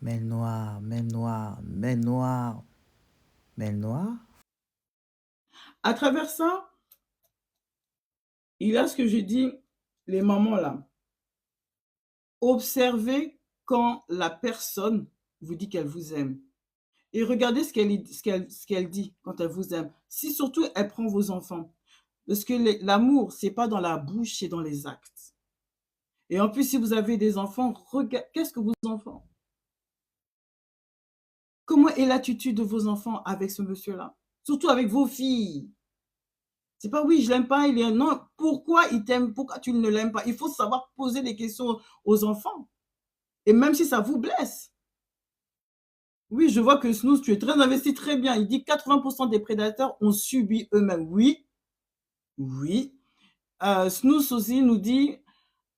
Mer Noire, mer Noire, mer Noire, mer Noire. À travers ça, il y a ce que je dis, les mamans là. Observez quand la personne vous dit qu'elle vous aime et regardez ce qu'elle dit quand elle vous aime. Si surtout elle prend vos enfants, parce que l'amour, c'est pas dans la bouche, c'est dans les actes. Et en plus, si vous avez des enfants, qu'est-ce que vos enfants? Comment est l'attitude de vos enfants avec ce monsieur-là? Surtout avec vos filles. C'est pas oui, je l'aime pas, il est non, pourquoi il t'aime? Pourquoi tu ne l'aimes pas? Il faut savoir poser des questions aux enfants. Et même si ça vous blesse. Oui, je vois que Snooze, tu es très investi, très bien. Il dit 80% des prédateurs ont subi eux-mêmes. Oui, oui. Snooze aussi nous dit,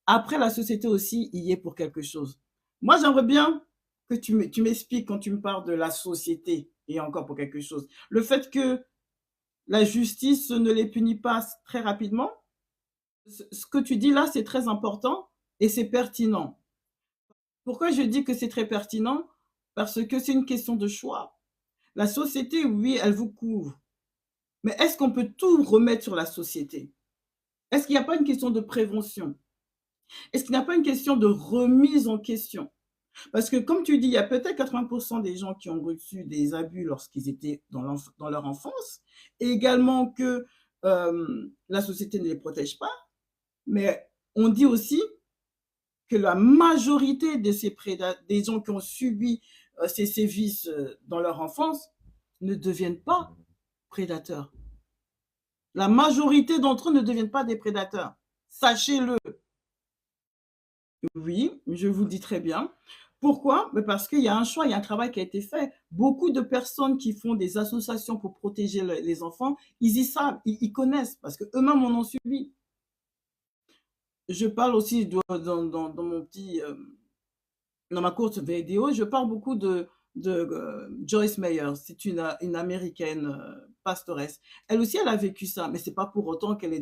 après la société aussi y est pour quelque chose. Moi, j'aimerais bien que tu m'expliques quand tu me parles de la société et encore pour quelque chose. Le fait que la justice ne les punit pas très rapidement, ce que tu dis là, c'est très important et c'est pertinent. Pourquoi je dis que c'est très pertinent? Parce que c'est une question de choix. La société, oui, elle vous couvre. Mais est-ce qu'on peut tout remettre sur la société? Est-ce qu'il n'y a pas une question de prévention? Est-ce qu'il n'y a pas une question de remise en question? Parce que comme tu dis, il y a peut-être 80% des gens qui ont reçu des abus lorsqu'ils étaient dans leur enfance, et également que la société ne les protège pas, mais on dit aussi que la majorité de des gens qui ont subi ces sévices dans leur enfance ne deviennent pas prédateurs. La majorité d'entre eux ne deviennent pas des prédateurs. Sachez-le. Oui, je vous le dis très bien. Pourquoi? Parce qu'il y a un choix, il y a un travail qui a été fait. Beaucoup de personnes qui font des associations pour protéger les enfants, ils y savent, ils connaissent, parce qu'eux-mêmes en ont subi. Je parle aussi dans mon petit, dans ma courte vidéo, je parle beaucoup de Joyce Meyer. C'est une américaine pastoresse. Elle aussi, elle a vécu ça, mais c'est pas pour autant qu'elle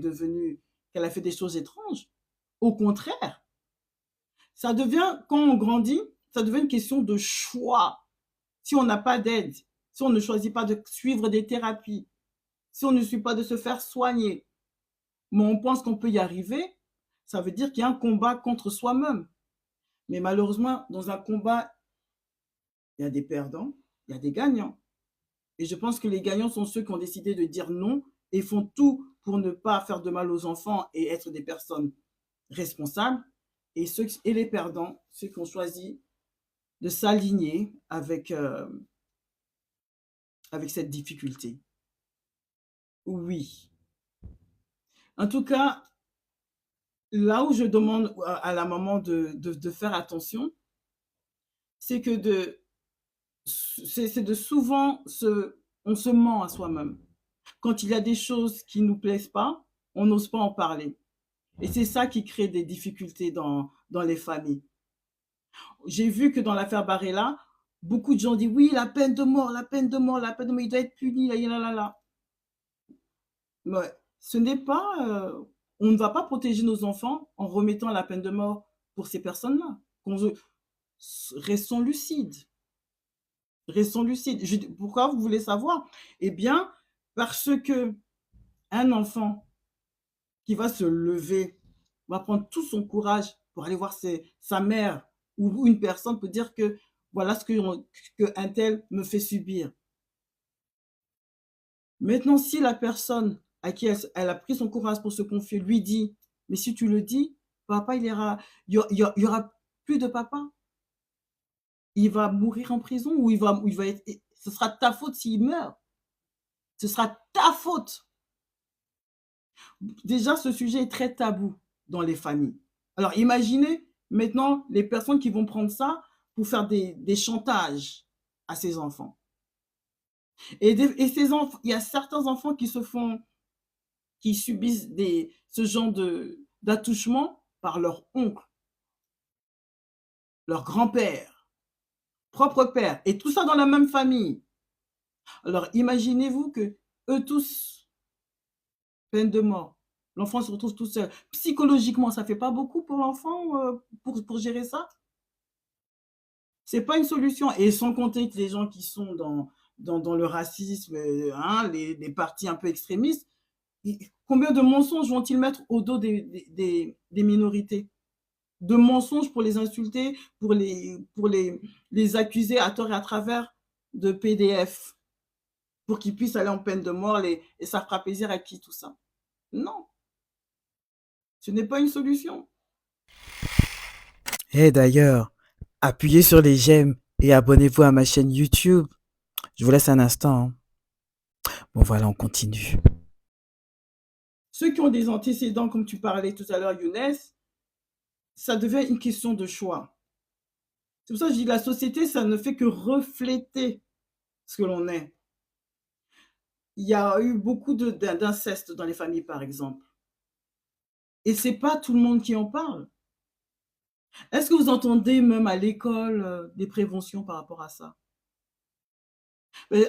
a fait des choses étranges. Au contraire, ça devient, quand on grandit, ça devient une question de choix. Si on n'a pas d'aide, si on ne choisit pas de suivre des thérapies, si on ne suit pas de se faire soigner, mais on pense qu'on peut y arriver, ça veut dire qu'il y a un combat contre soi-même. Mais malheureusement, dans un combat, il y a des perdants, il y a des gagnants. Et je pense que les gagnants sont ceux qui ont décidé de dire non et font tout pour ne pas faire de mal aux enfants et être des personnes responsables. Et les perdants, ceux qui ont choisi de s'aligner avec cette difficulté. Oui. En tout cas, là où je demande à la maman de faire attention, c'est que c'est de souvent on se ment à soi-même. Quand il y a des choses qui ne nous plaisent pas, on n'ose pas en parler. Et c'est ça qui crée des difficultés dans les familles. J'ai vu que dans l'affaire Barella, beaucoup de gens disent oui, la peine de mort, la peine de mort, la peine de mort, il doit être puni, là. Mais ce n'est pas, on ne va pas protéger nos enfants en remettant la peine de mort pour ces personnes-là. Restons lucides, restons lucides. Pourquoi vous voulez savoir? Eh bien, parce que un enfant qui va se lever, va prendre tout son courage pour aller voir sa mère ou une personne pour dire que voilà ce que un tel me fait subir. Maintenant, si la personne à qui elle a pris son courage pour se confier lui dit, mais si tu le dis, papa, il y aura plus de papa. Il va mourir en prison ou il va être, ce sera ta faute s'il meurt. Ce sera ta faute. Déjà, ce sujet est très tabou dans les familles. Alors, imaginez maintenant les personnes qui vont prendre ça pour faire des chantages à ces enfants. Et ces enfants, il y a certains enfants qui subissent ce genre d'attouchement par leur oncle, leur grand-père, propre père, et tout ça dans la même famille. Alors, imaginez-vous que eux tous, peine de mort. L'enfant se retrouve tout seul. Psychologiquement, ça fait pas beaucoup pour l'enfant pour gérer ça? C'est pas une solution et sans compter que les gens qui sont dans le racisme, hein, les partis un peu extrémistes, combien de mensonges vont-ils mettre au dos des minorités? De mensonges pour les insulter, pour les accuser à tort et à travers de PDF, pour qu'ils puissent aller en peine de mort et ça fera plaisir à qui tout ça? Non, ce n'est pas une solution. Et d'ailleurs, appuyez sur les j'aime et abonnez-vous à ma chaîne YouTube. Je vous laisse un instant, hein. Bon voilà, on continue. Ceux qui ont des antécédents, comme tu parlais tout à l'heure, Younes, ça devient une question de choix. C'est pour ça que je dis la société, ça ne fait que refléter ce que l'on est. Il y a eu beaucoup d'inceste dans les familles, par exemple. Et c'est pas tout le monde qui en parle. Est-ce que vous entendez même à l'école des préventions par rapport à ça?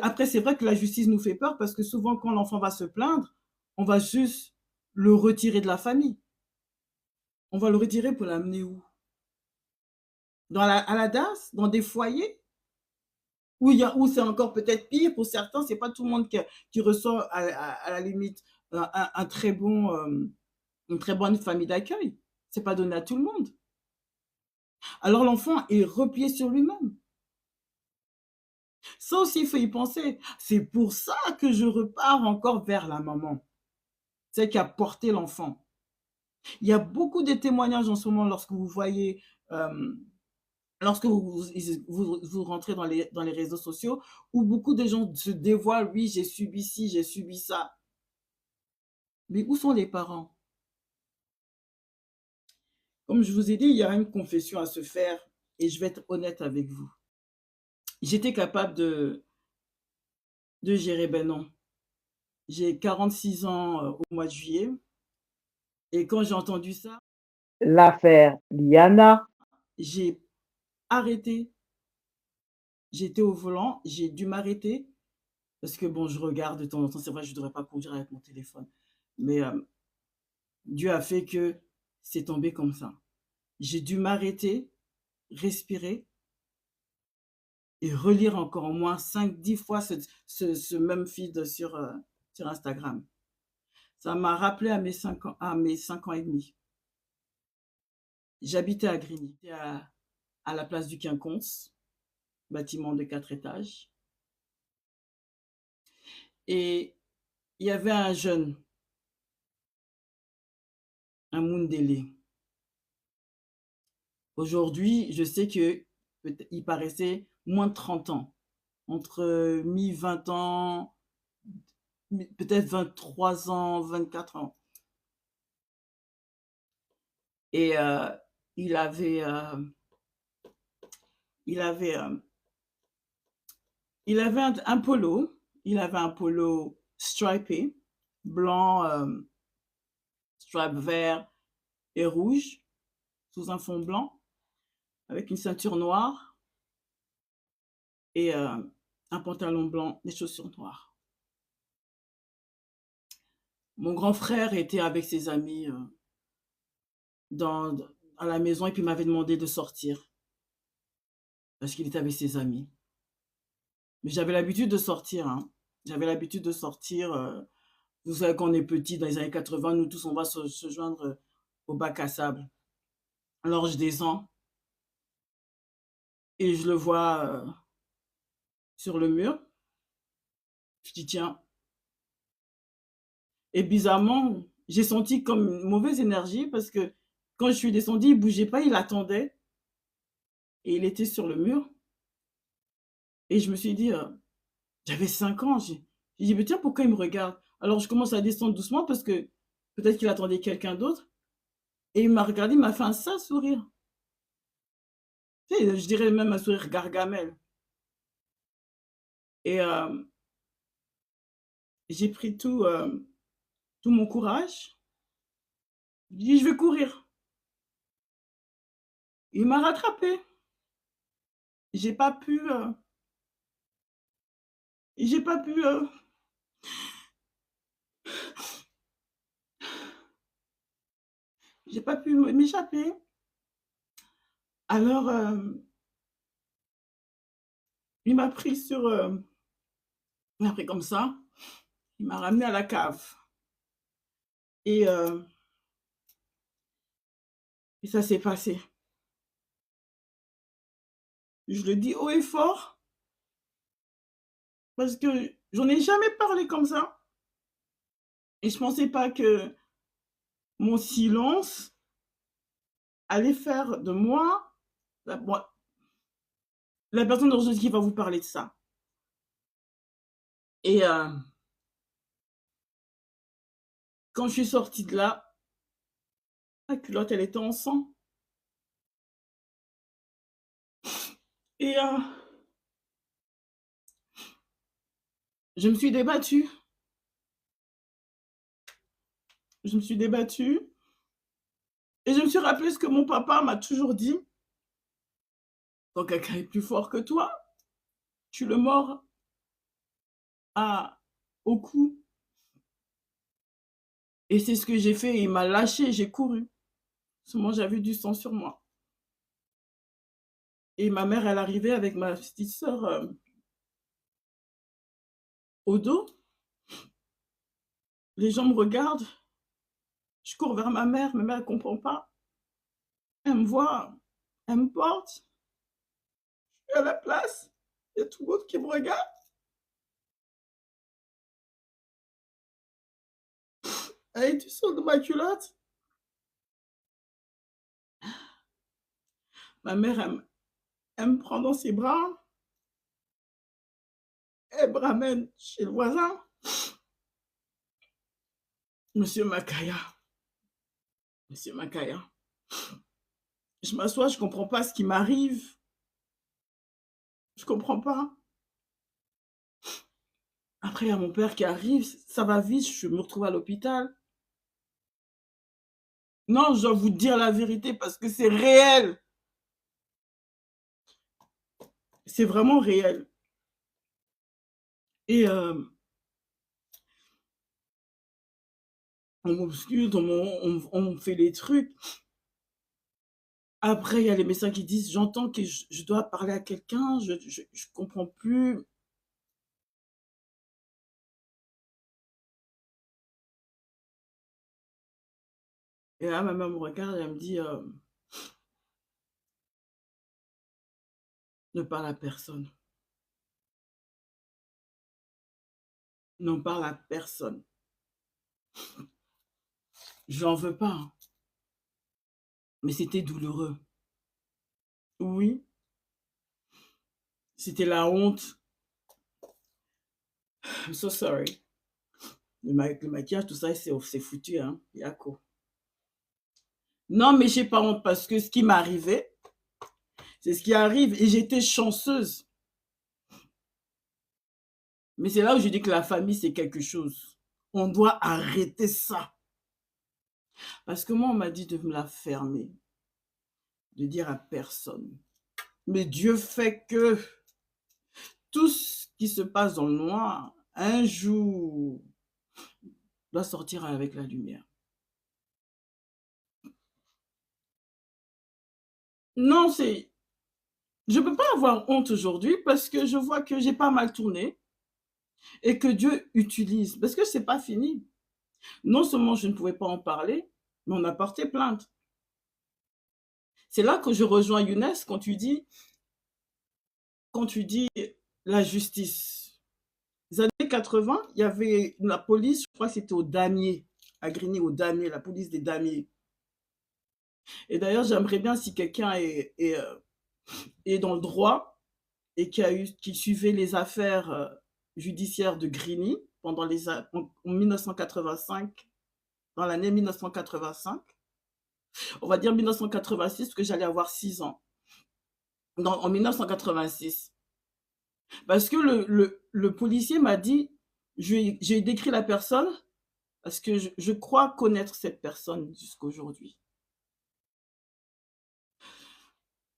Après, c'est vrai que la justice nous fait peur parce que souvent, quand l'enfant va se plaindre, on va juste le retirer de la famille. On va le retirer pour l'amener où? À la DAS? Dans des foyers? Où c'est encore peut-être pire pour certains, c'est pas tout le monde qui ressort à la limite un très bon, une très bonne famille d'accueil. C'est pas donné à tout le monde. Alors l'enfant est replié sur lui-même. Ça aussi, il faut y penser. C'est pour ça que je repars encore vers la maman, celle qui a porté l'enfant. Il y a beaucoup de témoignages en ce moment lorsque vous voyez, lorsque vous rentrez dans les réseaux sociaux, où beaucoup de gens se dévoilent, oui, j'ai subi ci, j'ai subi ça. Mais où sont les parents? Comme je vous ai dit, il y a une confession à se faire et je vais être honnête avec vous. J'étais capable de gérer, ben non. J'ai 46 ans au mois de juillet et quand j'ai entendu ça, L'affaire Liana, j'ai arrêté. J'étais au volant, j'ai dû m'arrêter parce que bon, je regarde de temps en temps. C'est vrai, je ne devrais pas conduire avec mon téléphone. Mais Dieu a fait que c'est tombé comme ça. J'ai dû m'arrêter, respirer et relire encore au moins 5-10 fois ce même feed sur Instagram. Ça m'a rappelé à mes 5 ans, à mes 5 ans et demi. J'habitais à Grigny, à la place du Quinconce, bâtiment de 4 étages. Et il y avait un jeune, un Mundélé. Aujourd'hui, je sais qu'il paraissait moins de 30 ans, entre mi-20 ans, peut-être 23 ans, 24 ans. Et il avait, il avait, il avait un polo, il avait un polo stripé, blanc, stripe vert et rouge, sous un fond blanc, avec une ceinture noire et un pantalon blanc, des chaussures noires. Mon grand frère était avec ses amis à la maison et puis m'avait demandé de sortir parce qu'il était avec ses amis. Mais j'avais l'habitude de sortir, hein. J'avais l'habitude de sortir. Vous savez, quand on est petit, dans les années 80, nous tous, on va se joindre au bac à sable. Alors, je descends et je le vois sur le mur. Je dis, tiens. Et bizarrement, j'ai senti comme une mauvaise énergie parce que quand je suis descendue, il ne bougeait pas, il attendait. Et il était sur le mur. Et je me suis dit, j'avais 5 ans. J'ai dit, mais tiens, pourquoi il me regarde? Alors, je commence à descendre doucement parce que peut-être qu'il attendait quelqu'un d'autre. Et il m'a regardé, il m'a fait un sale sourire. Tu sais, je dirais même un sourire gargamel. Et j'ai pris tout mon courage. Je dis, je vais courir. Il m'a rattrapé. J'ai pas pu, j'ai pas pu, j'ai pas pu m'échapper. Alors, Il m'a pris il m'a pris comme ça, il m'a ramené à la cave et ça s'est passé. Je le dis haut et fort parce que j'en ai jamais parlé comme ça et je pensais pas que mon silence allait faire de moi la personne d'aujourd'hui qui va vous parler de ça. Et quand je suis sortie de là, la culotte, elle était en sang. Et je me suis débattue. Je me suis débattue et je me suis rappelé ce que mon papa m'a toujours dit. Quand quelqu'un est plus fort que toi, tu le mords au cou. Et c'est ce que j'ai fait. Il m'a lâché, j'ai couru. Seulement, j'avais du sang sur moi. Et ma mère, elle arrivait avec ma petite sœur au dos. Les gens me regardent. Je cours vers ma mère elle ne comprend pas. Elle me voit, elle me porte. Je suis à la place. Il y a tout le monde qui me regarde. Hey, tu sors de ma culotte. Ma mère, elle me prend dans ses bras. Elle me ramène chez le voisin. Monsieur Makaya. Monsieur Makaya. Je m'assois, je ne comprends pas ce qui m'arrive. Je ne comprends pas. Après, il y a mon père qui arrive. Ça va vite, je me retrouve à l'hôpital. Non, je dois vous dire la vérité parce que c'est réel. C'est vraiment réel. Et on m'obscure, on me fait les trucs. Après, il y a les médecins qui disent, j'entends que je dois parler à quelqu'un, je ne comprends plus. Et là, ma mère me regarde, elle me dit, ne parle à personne. N'en parle à personne. Je n'en veux pas, hein. Mais c'était douloureux. Oui. C'était la honte. I'm so sorry. Le maquillage, tout ça, c'est foutu, hein. Yako. Non, mais j'ai pas honte parce que ce qui m'arrivait, c'est ce qui arrive et j'étais chanceuse. Mais c'est là où je dis que la famille, c'est quelque chose. On doit arrêter ça. Parce que moi, on m'a dit de me la fermer, de dire à personne. Mais Dieu fait que tout ce qui se passe dans le noir, un jour, doit sortir avec la lumière. Non, c'est... Je ne peux pas avoir honte aujourd'hui parce que je vois que j'ai pas mal tourné et que Dieu utilise. Parce que c'est pas fini. Non seulement je ne pouvais pas en parler, mais on a porté plainte. C'est là que je rejoins Younes quand tu dis la justice. Les années 80, il y avait la police, je crois que c'était au Damier, à Grigny, au Damier, la police des Damiers. Et d'ailleurs, j'aimerais bien si quelqu'un est dans le droit et qui suivait les affaires judiciaires de Grigny en 1985, dans l'année 1985, on va dire 1986, parce que j'allais avoir 6 ans, en 1986. Parce que le policier m'a dit, j'ai décrit la personne parce que je crois connaître cette personne jusqu'à aujourd'hui.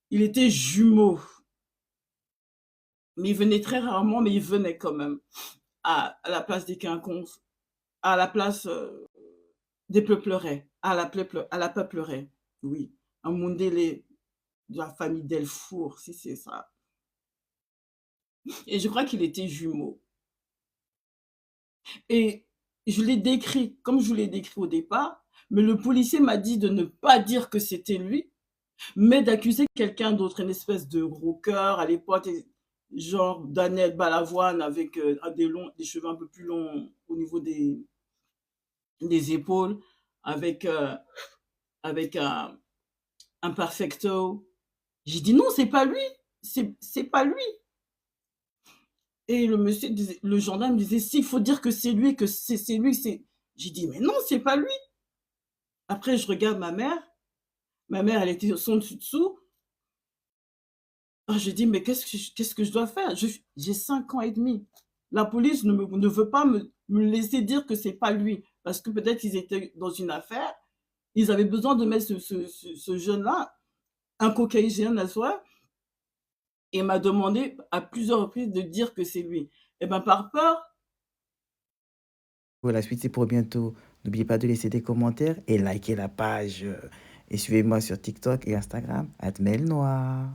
Il était jumeau. Mais il venait très rarement, mais il venait quand même à la place des quinconces, à la place des peuplerets, à la peuplerais, oui, à Mundélé, de la famille Delfour, si c'est ça. Et je crois qu'il était jumeau. Et je l'ai décrit comme je vous l'ai décrit au départ, mais le policier m'a dit de ne pas dire que c'était lui, mais d'accuser quelqu'un d'autre, une espèce de rocker à l'époque, genre Daniel Balavoine avec des cheveux un peu plus longs au niveau des épaules, avec, avec un perfecto. J'ai dit non, c'est pas lui, c'est pas lui. Et le gendarme disait si, il faut dire que c'est lui, que c'est lui. J'ai dit mais non, c'est pas lui. Après, je regarde ma mère. Ma mère, elle était son dessus-dessous. Ah, j'ai dit mais qu'est-ce que je dois faire? J'ai 5 ans et demi. La police ne veut pas me laisser dire que c'est pas lui. Parce que peut-être qu'ils étaient dans une affaire. Ils avaient besoin de mettre ce jeune-là, un caucasien à soi, et m'a demandé à plusieurs reprises de dire que c'est lui. Et ben par peur, Pour la suite, c'est pour bientôt. N'oubliez pas de laisser des commentaires et liker la page. Et suivez-moi sur TikTok et Instagram, @melnoir.